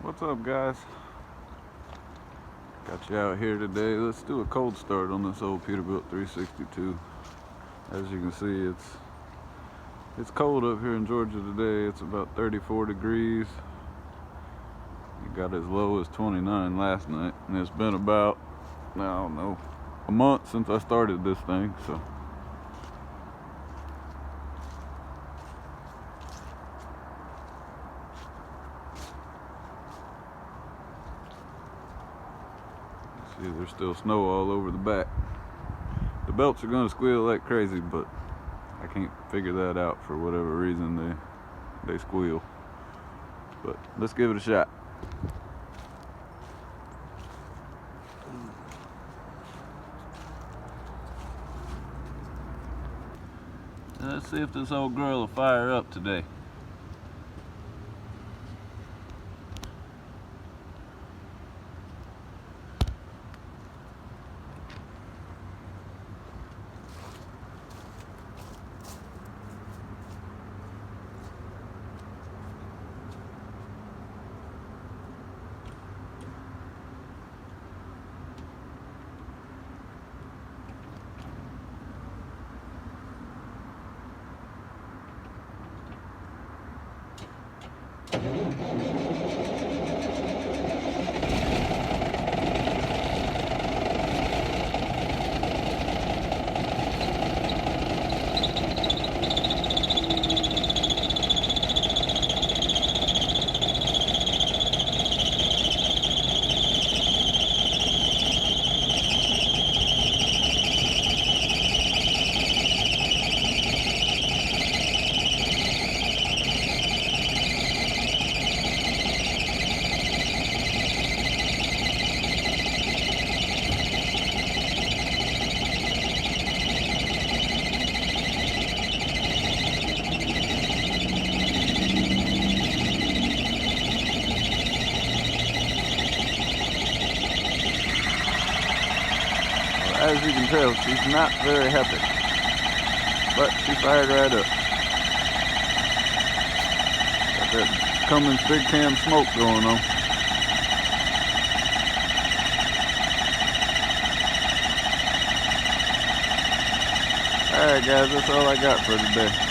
What's up, guys? Got you out here today. Let's do a cold start on this old Peterbilt 362. As you can see, it's cold up here in Georgia today. It's about 34 degrees. It got as low as 29 last night, and it's been about, I don't know, a month since I started this thing, so. See, there's still snow all over the back. The belts are gonna squeal like crazy, but I can't figure that out for whatever reason they squeal. But let's give it a shot. Let's see if this old girl will fire up today. As you can tell, she's not very happy, but she fired right up. Got that Cummins big cam smoke going on. Alright guys, that's all I got for today.